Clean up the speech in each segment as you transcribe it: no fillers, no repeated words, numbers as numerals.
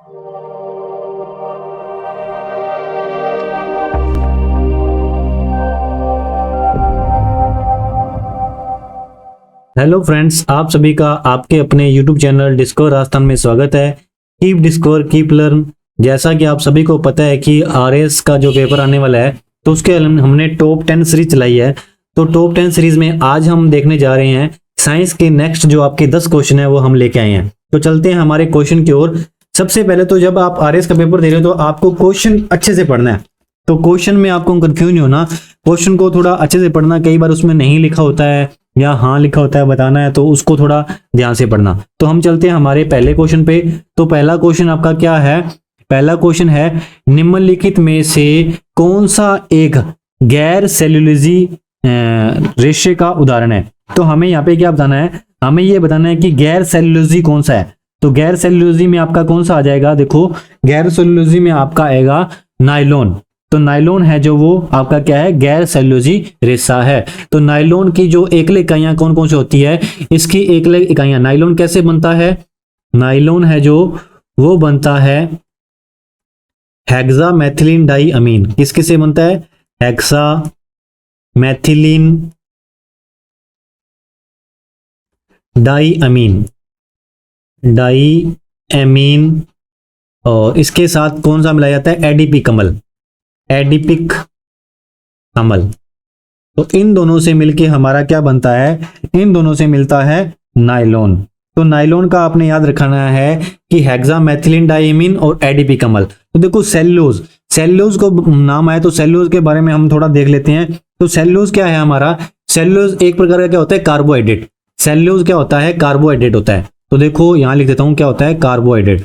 Hello friends, आप सभी का आपके अपने YouTube चैनल डिस्कवर राजस्थान में स्वागत है। Keep discover keep learn. जैसा कि आप सभी को पता है कि RS का जो पेपर आने वाला है तो उसके हमने टॉप 10 सीरीज चलाई है। तो टॉप 10 सीरीज में आज हम देखने जा रहे हैं साइंस के नेक्स्ट जो आपके 10 क्वेश्चन है वो हम लेके आए हैं। तो चलते हैं हमारे क्वेश्चन की ओर। सबसे पहले तो जब आप RS का पेपर दे रहे हो तो आपको क्वेश्चन अच्छे से पढ़ना है। तो क्वेश्चन में आपको कंफ्यूज नहीं होना, क्वेश्चन को थोड़ा अच्छे से पढ़ना। कई बार उसमें नहीं लिखा होता है या हाँ लिखा होता है, बताना है तो उसको थोड़ा ध्यान से पढ़ना। तो हम चलते हैं हमारे पहले क्वेश्चन पे। तो पहला क्वेश्चन आपका क्या है? पहला क्वेश्चन है, निम्नलिखित में से कौन सा एक गैर सेल्यूलोजी रेशे का उदाहरण है? तो हमें यहाँ पे क्या बताना है? हमें ये बताना है कि गैर सेल्यूलोजी कौन सा है। तो गैर सेल्यूलोजी में आपका कौन सा आ जाएगा? देखो, गैर सेल्यूलोजी में आपका आएगा नायलॉन। तो नायलॉन है जो वो आपका क्या है? गैर सेल्यूलोजी रेशा है। तो नायलॉन की जो एकल इकाइयां कौन कौन सी होती है? इसकी एकल इकाइयां, नायलॉन कैसे बनता है? नायलॉन है जो वो बनता है हेक्सा मैथिलीन डाई अमीन। किसके से बनता है? हेक्सा मैथिलीन डाई अमीन, डाई एमीन। और इसके साथ कौन सा मिलाया जाता है? एडीपी कमल, एडिपिक अमल। तो इन दोनों से मिलके हमारा क्या बनता है? इन दोनों से मिलता है नायलॉन। तो नायलॉन का आपने याद रखना है कि हेक्सा मैथिलीन डाइमीन और एडिपिक अमल। तो देखो, सेल्यूलोज, सेल्यूलोज को नाम आया तो सेल्यूलोज के बारे में हम थोड़ा देख लेते हैं। तो सेल्यूलोज क्या है हमारा? सेल्यूलोज एक प्रकार का क्या होता है? कार्बोहाइड्रेट। सेल्यूलोज क्या होता है? कार्बोहाइड्रेट होता है। तो देखो यहां लिख देता हूं, क्या होता है? कार्बोहाइड्रेट।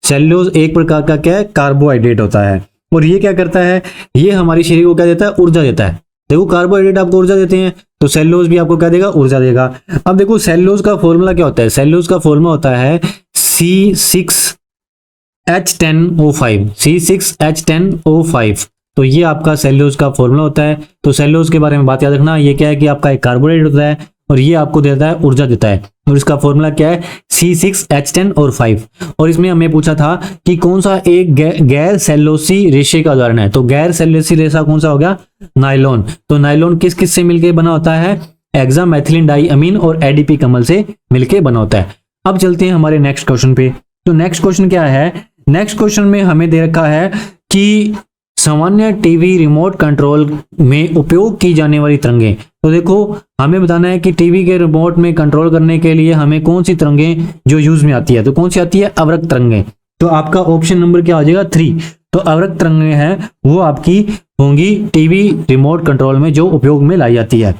सेल्यूलोज एक प्रकार का क्या है? कार्बोहाइड्रेट होता है। और ये क्या करता है? ये हमारे शरीर को क्या देता है? ऊर्जा देता है। देखो, कार्बोहाइड्रेट आपको ऊर्जा देते हैं तो सेल्यूलोज भी आपको क्या देगा? ऊर्जा देगा। अब देखो, सेल्यूलोज का फॉर्मूला क्या होता है? सेल्यूलोज का फॉर्मूला होता है C6H10O5, C6H10O5। तो ये आपका सेल्यूलोज का फॉर्मूला होता है। तो सेल्यूलोज के बारे में बात याद रखना। ये क्या है कि आपका एक कार्बोहाइड्रेट होता है और ये आपको देता है ऊर्जा देता है। और इसका फॉर्मूला क्या है? C6H10O5। और इसमें हमें पूछा था कि कौन सा एक गैर सेल्यूलोसी रेशे का उदाहरण है। तो गैर सेल्यूलोसी रेशा कौन सा हो गया? नायलॉन। तो नायलॉन किस किस से मिलकर बना होता है? हेक्सा मैथिलीन डाई अमीन और एडीपी कमल से मिलकर बना होता है। अब चलते हैं हमारे नेक्स्ट क्वेश्चन पे। तो नेक्स्ट क्वेश्चन क्या है? नेक्स्ट क्वेश्चन में हमें दे रखा है कि सामान्य टीवी रिमोट कंट्रोल में उपयोग की जाने वाली तरंगें। तो देखो, हमें बताना है कि टीवी के रिमोट में कंट्रोल करने के लिए हमें कौन सी तरंगें जो यूज में आती है। तो कौन सी आती है? अवरक्त तरंगें। तो आपका ऑप्शन नंबर क्या हो जाएगा? 3। तो अवरक्त तरंगें हैं वो आपकी होंगी टीवी रिमोट कंट्रोल में जो उपयोग में लाई जाती है।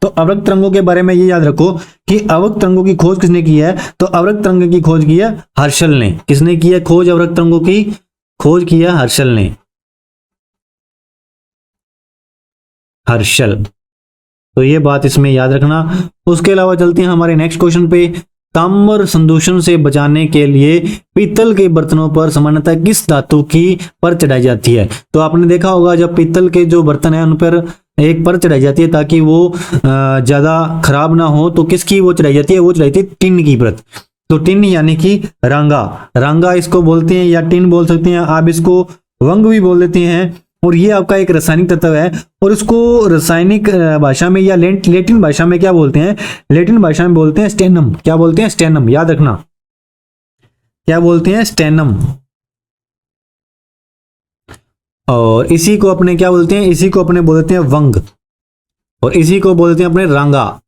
तो अवरक्त तरंगों के बारे में ये याद रखो कि अवरक्त तरंगों की खोज किसने की है? तो अवरक्त तरंगों की खोज की है हर्शल ने। किसने की है खोज? अवरक्त तरंगों की खोज की है हर्शल ने, हर्शल। तो ये बात इसमें याद रखना। उसके अलावा चलते हैं हमारे नेक्स्ट क्वेश्चन पे। ताम्र संदूषण से बचाने के लिए पीतल के बर्तनों पर सामान्यतः किस धातु की पर चढ़ाई जाती है? तो आपने देखा होगा जब पीतल के जो बर्तन है उन पर एक पर चढ़ाई जाती है ताकि वो ज्यादा खराब ना हो। तो किसकी वो चढ़ाई जाती है? वो चढ़ाई जाती है टिन की परत। तो टिन यानी कि रांगा, रांगा इसको बोलते हैं या टिन बोल सकते हैं, आप इसको वंग भी बोल देते हैं। और ये आपका एक रासायनिक तत्व है और इसको रासायनिक भाषा में या लैटिन भाषा में क्या बोलते हैं? लैटिन भाषा में बोलते हैं स्टेनम। क्या बोलते हैं? स्टेनम। याद रखना, क्या बोलते हैं? स्टेनम। और इसी को अपने क्या बोलते हैं? इसी को अपने बोलते हैं वंग और इसी को बोलते हैं अपने रांगा।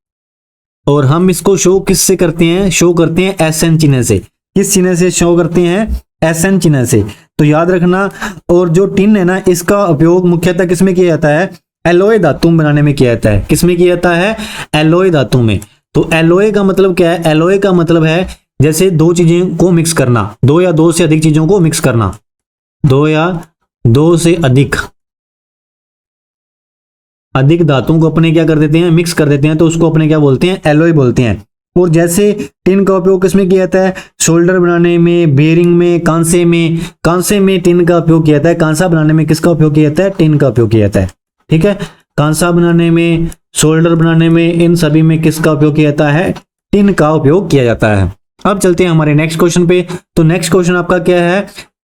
और हम इसको शो किससे करते हैं? शो करते हैं SN चिन्ह से। किस चिन्ह से शो करते हैं? SN चिन्ह से। तो याद रखना। और जो टिन है ना, इसका उपयोग मुख्यतः किसमें किया जाता है? एलॉय धातु बनाने में किया जाता है। किसमें किया जाता है? एलॉय धातु में। तो एलॉय का मतलब क्या है? एलॉय का मतलब है जैसे दो चीजें को मिक्स करना, दो या दो से अधिक चीजों को मिक्स करना, दो या दो से अधिक धातुओं को अपने क्या कर देते हैं? मिक्स कर देते हैं। तो उसको अपने क्या बोलते हैं? एलॉय बोलते हैं। और जैसे टिन का उपयोग किसमें किया जाता है? शोल्डर बनाने में, बेरिंग में, कांसे में। कांसे में टिन का उपयोग किया जाता है। कांसा बनाने में किसका उपयोग किया जाता है? टिन का उपयोग किया जाता है। ठीक है, कांसा बनाने में, शोल्डर बनाने में, इन सभी में किसका उपयोग किया जाता है? टिन का उपयोग किया जाता है। अब चलते हैं हमारे नेक्स्ट क्वेश्चन पे। तो नेक्स्ट क्वेश्चन आपका क्या है,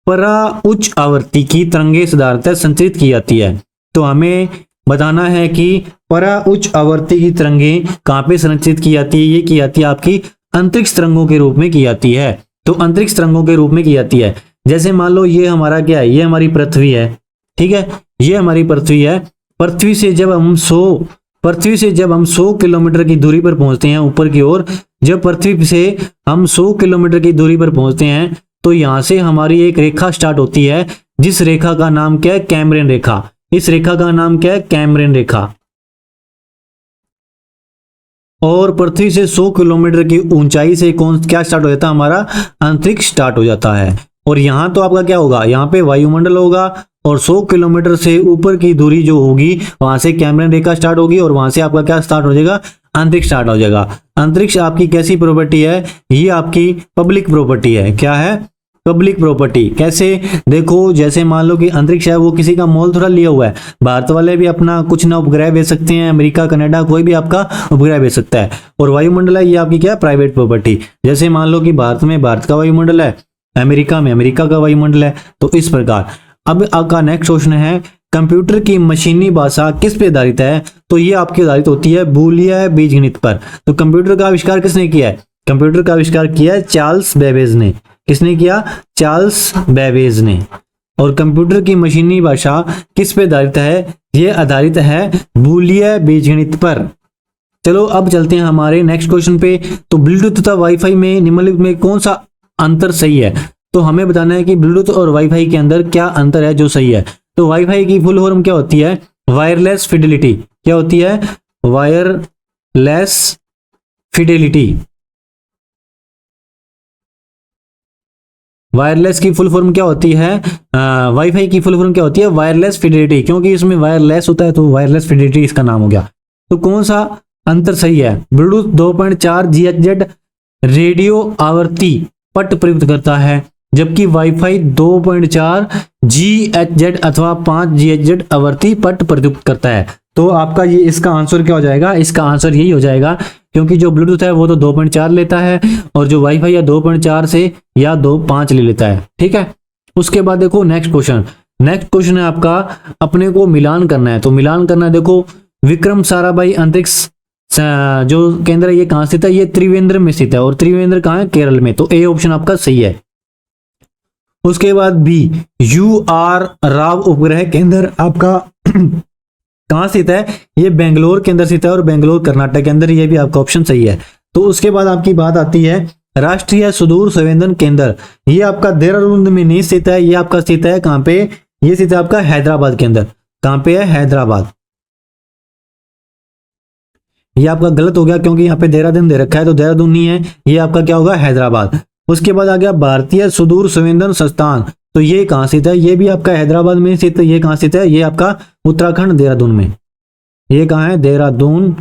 परा उच्च आवृत्ति की तरंगें साधारणतः संचरित की जाती है। तो हमें बताना है कि परा उच्च आवृत्ति की तरंगें कहाँ पे संचरित की जाती है। ये की जाती है आपकी अंतरिक्ष तरंगों के रूप में की जाती है। तो अंतरिक्ष तरंगों के रूप में की जाती है। जैसे मान लो ये हमारा क्या है, ये हमारी पृथ्वी है, ठीक है, ये हमारी पृथ्वी है। पृथ्वी से जब हम 100 किलोमीटर की दूरी पर पहुंचते हैं ऊपर की ओर, जब पृथ्वी से हम 100 किलोमीटर की दूरी पर पहुंचते हैं तो यहां से हमारी एक रेखा स्टार्ट होती है, जिस रेखा का नाम क्या है, कैमरन रेखा। इस रेखा का नाम क्या है, कैमरन रेखा। और पृथ्वी से 100 किलोमीटर की ऊंचाई से कौन क्या स्टार्ट हो जाता है, हमारा अंतरिक्ष स्टार्ट हो जाता है। और यहाँ तो आपका क्या होगा, यहाँ पे वायुमंडल होगा और 100 किलोमीटर से ऊपर की दूरी जो होगी वहां से कैमरन रेखा स्टार्ट होगी और वहां से आपका क्या स्टार्ट हो जाएगा, अंतरिक्ष स्टार्ट हो जाएगा। अंतरिक्ष आपकी कैसी प्रॉपर्टी है, ये आपकी पब्लिक प्रॉपर्टी है। क्या है, पब्लिक प्रॉपर्टी। कैसे, देखो जैसे मान लो कि अंतरिक्ष है वो किसी का मोल थोड़ा लिया हुआ है। भारत वाले भी अपना कुछ ना उपग्रह भेज सकते हैं, अमेरिका कनाडा कोई भी आपका उपग्रह भेज सकता है। और वायुमंडल है ये आपकी क्या, प्राइवेट प्रॉपर्टी। जैसे मान लो कि भारत में भारत का वायुमंडल है, अमेरिका में अमेरिका का वायुमंडल है। तो इस प्रकार अब आपका नेक्स्ट क्वेश्चन है, कंप्यूटर की मशीनी भाषा किस पे आधारित है। तो ये आपकी आधारित होती है बूलिया बीजगणित पर। तो कंप्यूटर का आविष्कार किसने किया है, कंप्यूटर का आविष्कार किया है चार्ल्स बेबेज ने। किसने किया, चार्ल्स बेबेज ने। और कंप्यूटर की मशीनी भाषा किस पे आधारित है, ये आधारित है बूलिया बीजगणित पर। चलो अब चलते हैं हमारे नेक्स्ट क्वेश्चन पे। तो ब्लूटूथ तथा वाईफाई में निम्नलिखित में कौन सा अंतर सही है। तो हमें बताना है कि ब्लूटूथ और वाईफाई के अंदर क्या अंतर है जो सही है। तो वाईफाई की फुल फॉर्म क्या होती है, वायरलेस फिडेलिटी। क्या होती है, वायरलेस फिडेलिटी। वायरलेस की फुल फॉर्म क्या होती है, वाईफाई की फुल फॉर्म क्या होती है, वायरलेस फिडेलिटी। क्योंकि इसमें वायरलेस होता है तो वायरलेस फिडेलिटी इसका नाम हो गया। तो कौन सा अंतर सही है, ब्लूटूथ 2.4 GHz रेडियो आवृत्ति पट प्रयुक्त करता है, जबकि वाईफाई 2.4 GHz अथवा 5 GHz आवृत्ति पट प्रयुक्त करता है। तो आपका ये इसका आंसर क्या हो जाएगा, इसका आंसर यही हो जाएगा, क्योंकि जो ब्लूटूथ है वो तो 2.4 लेता है और जो वाईफाई है 2.4 से या 2.5 ले लेता है। ठीक है, उसके बाद देखो नेक्स्ट क्वेश्चन। नेक्स्ट क्वेश्चन है आपका, अपने को मिलान करना है। तो मिलान करना है, देखो विक्रम साराभाई अंतरिक्ष जो केंद्र है ये कहां स्थित है, ये त्रिवेंद्र में स्थित है। और त्रिवेंद्र कहां है, केरल में। तो ए ऑप्शन आपका सही है। उसके बाद बी, UR राव उपग्रह केंद्र आपका कहां स्थित है, ये बेंगलोर के अंदर स्थित है और बेंगलोर कर्नाटक के अंदर। ये भी आपका ऑप्शन सही है। तो उसके बाद आपकी बात आती है राष्ट्रीय सुदूर संवेदन केंद्र। ये आपका देहरादून में नहीं स्थित है, ये आपका स्थित है कहां पे, ये स्थित है आपका हैदराबाद के अंदर। कहां पे है, हैदराबाद। ये आपका गलत हो गया क्योंकि यहाँ पे देहरादून दे रखा है, तो देहरादून नहीं है, ये आपका क्या होगा, हैदराबाद। उसके बाद आ गया भारतीय सुदूर संवेदन संस्थान। तो ये कहां स्थित है, ये भी आपका हैदराबाद में स्थित है। ये कहां स्थित है, ये आपका उत्तराखंड देहरादून में। ये कहां है, देहरादून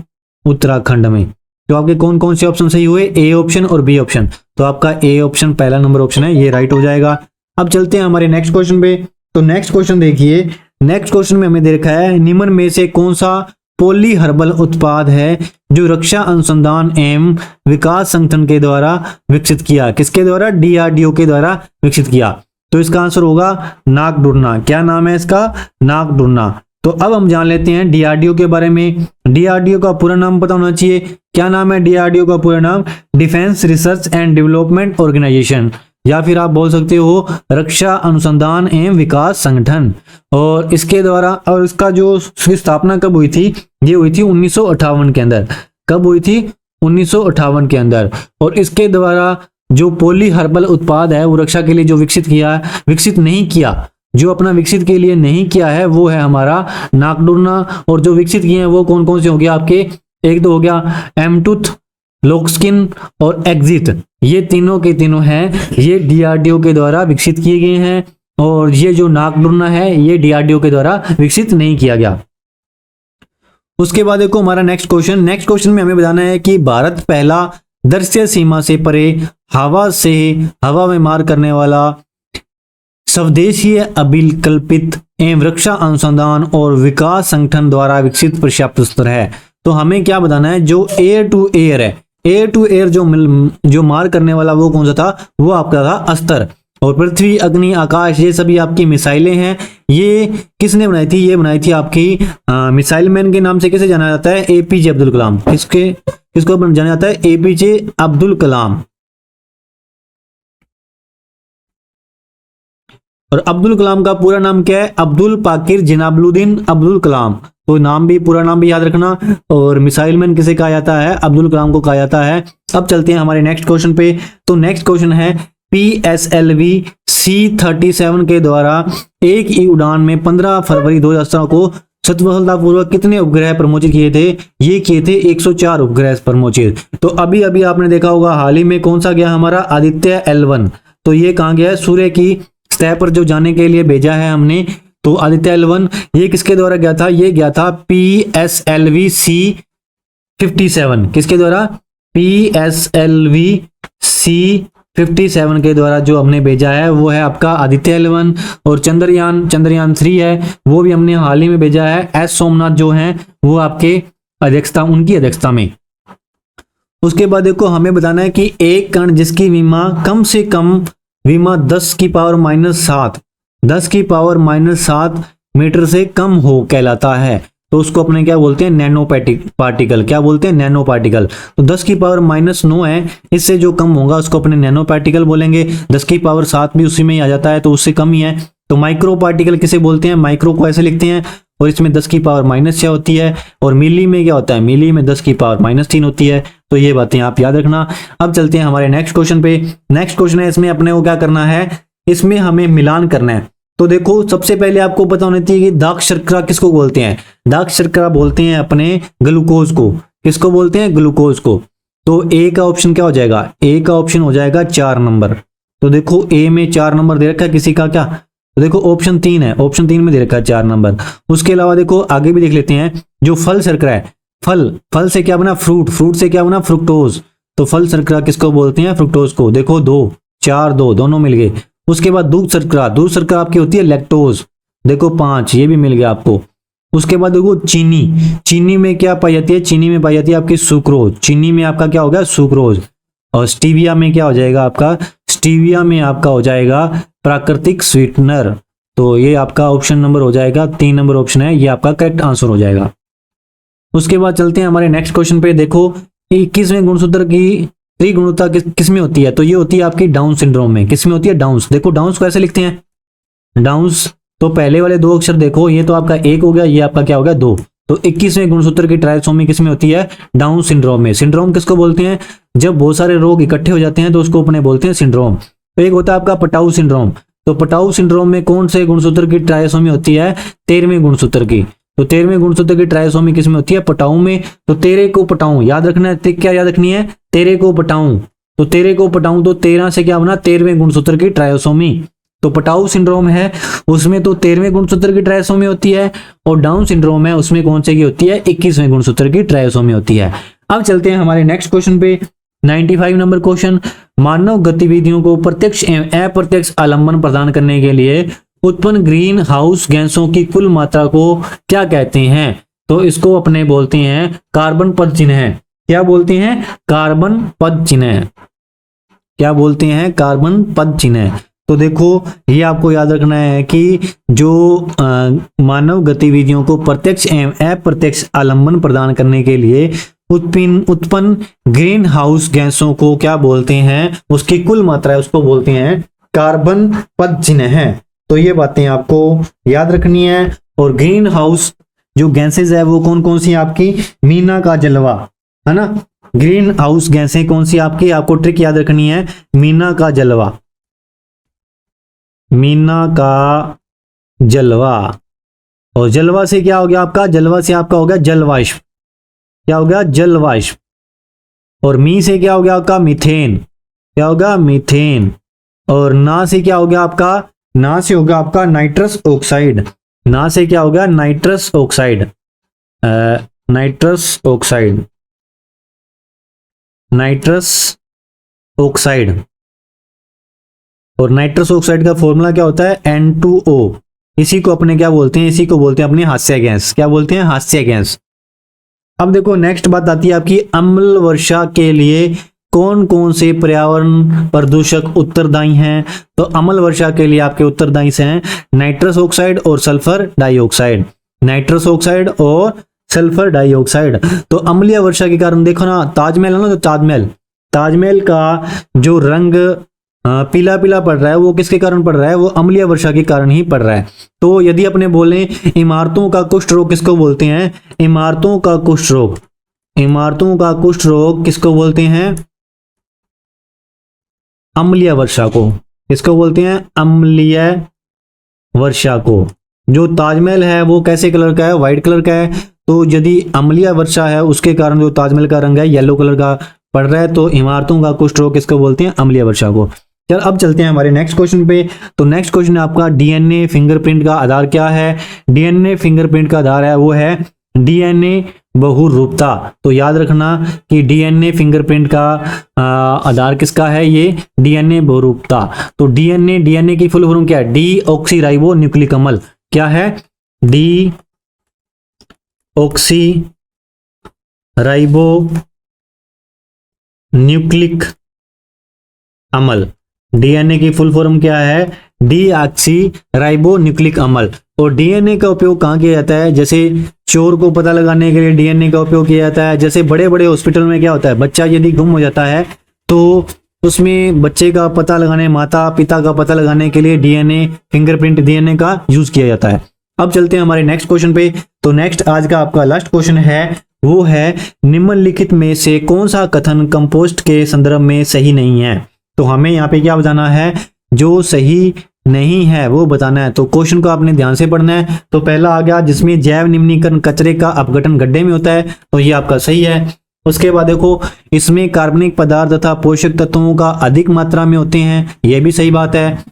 उत्तराखंड में। तो आपके कौन कौन से ऑप्शन सही हुए, ए ऑप्शन और बी ऑप्शन। तो आपका ए ऑप्शन पहला नंबर ऑप्शन है, ये राइट हो जाएगा। अब चलते हैं हमारे नेक्स्ट क्वेश्चन पे। तो नेक्स्ट क्वेश्चन देखिए, नेक्स्ट क्वेश्चन में हमें दे रखा है निम्न में से कौन सा पॉली हर्बल उत्पाद है जो रक्षा अनुसंधान एवं विकास संगठन के द्वारा विकसित किया। किसके द्वारा, DRDO के द्वारा विकसित किया। तो इसका आंसर होगा नाकडुरना। क्या नाम है इसका, नाकडुरना। तो अब हम जान लेते हैं DRDO के बारे में। DRDO का पूरा नाम पता होना चाहिए। क्या नाम है DRDO का पूरा नाम, defence research and development organisation, या फिर आप बोल सकते हो रक्षा अनुसंधान एवं विकास संगठन। और इसके द्वारा, और इसका जो स्थापना कब हुई थी, ये हुई थी 1958 के अंदर। कब हुई थी, 1958 के अंदर। और इसके द्वारा जो पॉली हर्बल उत्पाद है वो रक्षा के लिए जो विकसित नहीं किया, जो अपना विकसित के लिए नहीं किया है वो है हमारा नाकडुरना। और जो विकसित किए हैं वो कौन कौन से हो गया आपके, एक तो हो गया एमटूथ, लोक्सकिन और एग्जिट। ये तीनों के तीनों हैं, ये DRDO के द्वारा विकसित किए गए हैं। और ये जो नाकडुरना है ये DRDO के द्वारा विकसित नहीं किया गया। उसके बाद देखो हमारा नेक्स्ट क्वेश्चन। नेक्स्ट क्वेश्चन में हमें बताना है कि भारत पहला दृश्य सीमा से परे हवा में मार करने वाला स्वदेशीय अभिकल्पित एवं रक्षा अनुसंधान और विकास संगठन द्वारा विकसित प्रक्षेपास्त्र है। तो हमें क्या बताना है, जो एयर टू एयर है, एयर टू एयर जो मार करने वाला वो कौन सा था, वो आपका था अस्त्र। और पृथ्वी, अग्नि, आकाश, ये सभी आपकी मिसाइलें हैं। ये किसने बनाई थी, ये बनाई थी आपकी मिसाइल मैन के नाम से किसे जाना जाता है, एपीजे अब्दुल कलाम। किसको जाना जाता है, एपीजे अब्दुल कलाम। और अब्दुल कलाम का पूरा नाम क्या है, अब्दुल पाकिर जिनाबुद्दीन अब्दुल कलाम। तो नाम भी, पूरा नाम भी याद रखना। और मिसाइल मैन किसे कहा जाता है, अब्दुल कलाम को कहा जाता है। अब चलते हैं हमारे नेक्स्ट क्वेश्चन पे। तो नेक्स्ट क्वेश्चन है PSLV C-37 के द्वारा एक ही उड़ान में 15 फरवरी 2017 को सफलतापूर्वक कितने उपग्रह प्रमोचित किए थे, ये किए थे 104 उपग्रह प्रमोचित। तो अभी अभी आपने देखा होगा हाल ही में कौन सा गया हमारा, आदित्य L1। तो ये कहाँ गया है, सूर्य की सतह पर जो जाने के लिए भेजा है हमने। तो आदित्य L1 ये किसके द्वारा गया था, ये गया था PSLV C-57। किसके द्वारा, PSLV C-57 के द्वारा जो हमने भेजा है वो है आपका आदित्य L1। और चंद्रयान 3 है, वो भी हमने हाल ही में भेजा है। एस सोमनाथ जो है वो आपके उनकी अध्यक्षता में। उसके बाद देखो हमें बताना है कि एक कण जिसकी विमा कम से कम विमा 10 की पावर -7 मीटर से कम हो कहलाता है। तो उसको अपने क्या बोलते हैं, नैनो पार्टिकल। क्या बोलते हैं, नैनो पार्टिकल। तो 10 की पावर -9 है, इससे जो कम होगा उसको अपने नैनो पार्टिकल बोलेंगे। 10 की पावर 7 भी उसी में ही आ जाता है, तो उससे कम ही है। तो माइक्रो पार्टिकल किसे बोलते हैं, माइक्रो को ऐसे लिखते हैं। और इसमें 10 की पावर -6 होती है। और मिली में क्या होता है, मिली में 10 की पावर -3 होती है। तो ये बातें आप याद रखना। अब चलते हैं हमारे नेक्स्ट क्वेश्चन पे। नेक्स्ट क्वेश्चन है, इसमें अपने को क्या करना है, इसमें हमें मिलान करना है। तो देखो सबसे पहले आपको पता होना चाहिए कि दाक शर्करा किसको बोलते हैं। दाक शर्करा बोलते हैं अपने ग्लूकोज को। किसको बोलते हैं, ग्लूकोज को। तो ए का ऑप्शन क्या हो जाएगा, ए का ऑप्शन हो जाएगा 4 नंबर। तो देखो ए में 4 नंबर दे रखा है, किसी का क्या, तो देखो ऑप्शन 3 है, ऑप्शन 3 में दे रखा है 4 नंबर। उसके अलावा देखो आगे भी देख लेते हैं, जो फल शर्करा है, फल से क्या बना, फ्रूट से क्या बना, फ्रुक्टोज। तो फल शर्करा किसको बोलते हैं, फ्रुक्टोज को। देखो 2 4 2 दोनों मिल गए। उसके बाद दूध शर्करा आपकी होती है लैक्टोज। देखो 5, ये भी मिल गया आपको। उसके बाद देखो चीनी में क्या पाई जाती है, चीनी में पाई जाती है आपकी सुक्रोज। चीनी में आपका क्या होगा, सुक्रोज। और स्टीविया में क्या हो जाएगा आपका, स्टीविया में आपका हो जाएगा प्राकृतिक स्वीटनर। तो ये आपका ऑप्शन नंबर हो जाएगा 3 नंबर ऑप्शन है, ये आपका करेक्ट आंसर हो जाएगा। उसके बाद चलते हैं हमारे नेक्स्ट क्वेश्चन पे। देखो 21वें गुणसूत्र की त्रिगुणता किसमें होती है, तो ये होती है आपकी डाउन सिंड्रोम में। किसमें होती है, डाउन्स। देखो डाउन्स को ऐसे लिखते हैं, डाउन्स। तो पहले वाले 2 अक्षर देखो, ये तो आपका 1 हो गया, ये आपका क्या हो गया 2। तो 21वें गुणसूत्र की ट्राइसोमी किसमें होती है, डाउन सिंड्रोम में। सिंड्रोम किसको बोलते हैं, जब बहुत सारे रोग इकट्ठे हो जाते हैं तो उसको अपने बोलते हैं सिंड्रोम। तो एक होता है आपका पटाऊ सिंड्रोम। तो पटाऊ सिंड्रोम में कौन से गुणसूत्र की ट्राइसोमी होती है, 13वें गुणसूत्र की। तो 13वें गुणसूत्र की ट्राइसोमी किसमें होती है, पटाऊ में। तो 13 को पटाऊं याद रखना है, क्या याद रखनी है, 13 को पटाऊं। तो 13 को पटाऊं तो 13 से क्या बना, 13वें गुणसूत्र की ट्राइसोमी। तो पटाऊ सिंड्रोम है उसमें तो 13वें गुणसूत्र की ट्राइसोमी होती है। और डाउन सिंड्रोम है उसमें कौन से की होती है, 21वें गुणसूत्र की ट्राइसोमी होती है। अब चलते हैं हमारे नेक्स्ट क्वेश्चन पे, 95 नंबर क्वेश्चन। मानव गतिविधियों को प्रत्यक्ष एवं अप्रत्यक्ष आलंबन प्रदान करने के लिए उत्पन्न ग्रीन हाउस गैसों की कुल मात्रा को क्या कहते हैं, तो इसको अपने बोलते हैं कार्बन पद चिन्ह। क्या बोलते हैं, कार्बन पद चिन्ह। क्या बोलते हैं, कार्बन पद चिन्ह। तो देखो ये आपको याद रखना है कि जो मानव गतिविधियों को प्रत्यक्ष एवं अप्रत्यक्ष आलंबन प्रदान करने के लिए उत्पन्न ग्रीन हाउस गैसों को क्या बोलते हैं, उसकी कुल मात्रा है उसको बोलते हैं कार्बन पद चिन्ह है। तो ये बातें आपको याद रखनी है। और ग्रीन हाउस जो गैसेज है वो कौन कौन सी आपकी, मीना का जलवा है ना। ग्रीन हाउस गैसें कौन सी आपकी, आपको ट्रिक याद रखनी है, मीना का जलवा, मीना का जलवा। और जलवा से क्या हो गया आपका, जलवा से आपका हो गया जलवाष्प। क्या हो गया, जलवाष्प। और मी से क्या हो गया आपका, मीथेन। क्या होगा, मीथेन। और ना से क्या हो गया आपका, ना से होगा आपका नाइट्रस ऑक्साइड। ना से क्या होगा, nitrous oxide, nitrous oxide, nitrous oxide. और नाइट्रस ऑक्साइड का फॉर्मूला क्या होता है, N2O। इसी को अपने क्या बोलते हैं, इसी को बोलते हैं अपने हास्य गैस। क्या बोलते हैं, हास्य गैस। अब देखो नेक्स्ट बात आती है आपकी, अम्ल वर्षा के लिए कौन कौन से पर्यावरण प्रदूषक उत्तरदायी हैं? तो अम्ल वर्षा के लिए आपके उत्तरदायी से हैं नाइट्रस ऑक्साइड और सल्फर डाइऑक्साइड, नाइट्रस ऑक्साइड और सल्फर डाइऑक्साइड। तो अम्लीय वर्षा के कारण देखो ना, ताजमहल है ना, तो ताजमहल का जो रंग पीला पीला पड़ रहा है वो किसके कारण पड़ रहा है? वो अम्लीय वर्षा के कारण ही पड़ रहा है। तो यदि अपने बोले इमारतों का कुष्ठ रोग किसको बोलते हैं? इमारतों का कुष्ठ रोग, इमारतों का कुष्ठ रोग किसको बोलते हैं? अम्लीय वर्षा को। किसको बोलते हैं? अम्लीय वर्षा को। जो ताजमहल है वो कैसे कलर का है? व्हाइट कलर का है। तो यदि अम्लीय वर्षा है उसके कारण जो ताजमहल का रंग है येलो कलर का पड़ रहा है, तो इमारतों का कुष्ठ रोग किसको बोलते हैं? अम्लीय वर्षा को। चल अब चलते हैं हमारे नेक्स्ट क्वेश्चन पे। तो नेक्स्ट क्वेश्चन है आपका, डीएनए फिंगरप्रिंट का आधार क्या है? डीएनए फिंगरप्रिंट का आधार है वो है डीएनए बहुरूपता। तो याद रखना कि डीएनए फिंगरप्रिंट का आधार किसका है? ये डीएनए बहुरूपता। तो डीएनए की फुल फॉर्म क्या है? डीऑक्सीराइबो न्यूक्लिक अम्ल। क्या है? डीऑक्सीराइबो न्यूक्लिक अम्ल। डीएनए की फुल फॉर्म क्या है? डीऑक्सीराइबो न्यूक्लिक अम्ल। और डीएनए का उपयोग कहाँ किया जाता है? जैसे चोर को पता लगाने के लिए डीएनए का उपयोग किया जाता है। जैसे बड़े बड़े हॉस्पिटल में क्या होता है, बच्चा यदि गुम हो जाता है तो उसमें बच्चे का पता लगाने, माता पिता का पता लगाने के लिए डीएनए फिंगरप्रिंट, डीएनए का यूज किया जाता है। अब चलते हैं हमारे नेक्स्ट क्वेश्चन पे। तो नेक्स्ट आज का आपका लास्ट क्वेश्चन है वो है, निम्नलिखित में से कौन सा कथन कंपोस्ट के संदर्भ में सही नहीं है? तो हमें यहाँ पे क्या बताना है? जो सही नहीं है वो बताना है। तो क्वेश्चन को आपने ध्यान से पढ़ना है। तो पहला आ गया, जिसमें जैव निम्नीकरण कचरे का अपघटन गड्ढे में होता है, तो ये आपका सही है। उसके बाद देखो, इसमें कार्बनिक पदार्थ तथा पोषक तत्वों का अधिक मात्रा में होते हैं, ये भी सही बात है।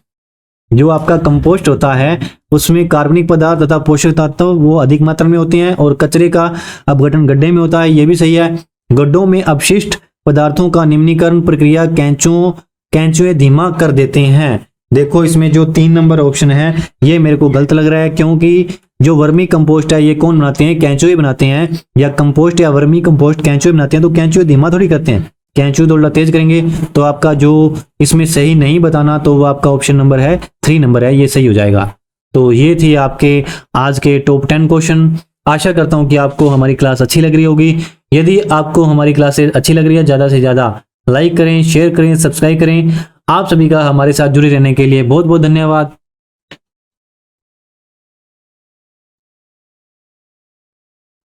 जो आपका कंपोस्ट होता है उसमें कार्बनिक पदार्थ तथा पोषक तत्व वो अधिक मात्रा में होते हैं, और कचरे का अपघटन गड्ढे में होता है, ये भी सही है। गड्ढों में अपशिष्ट पदार्थों का निम्नीकरण प्रक्रिया कैंचुए धीमा कर देते हैं। देखो इसमें जो 3 नंबर ऑप्शन है ये मेरे को गलत लग रहा है, क्योंकि जो वर्मी कंपोस्ट है ये कौन बनाते हैं? कैंचुए बनाते हैं। या कंपोस्ट या वर्मी कंपोस्ट कैंचुए बनाते हैं, तो कैंचुए धीमा थोड़ी करते हैं, कैंचुए थोड़ा तेज करेंगे। तो आपका जो इसमें सही नहीं बताना, तो वो आपका ऑप्शन नंबर है 3 नंबर है, ये सही हो जाएगा। तो ये थी आपके आज के टॉप 10 क्वेश्चन। आशा करता हूं कि आपको हमारी क्लास अच्छी लग रही होगी। यदि आपको हमारी क्लासेस अच्छी लग रही है, ज़्यादा से ज़्यादा लाइक करें, शेयर करें, सब्सक्राइब करें। आप सभी का हमारे साथ जुड़े रहने के लिए बहुत बहुत धन्यवाद।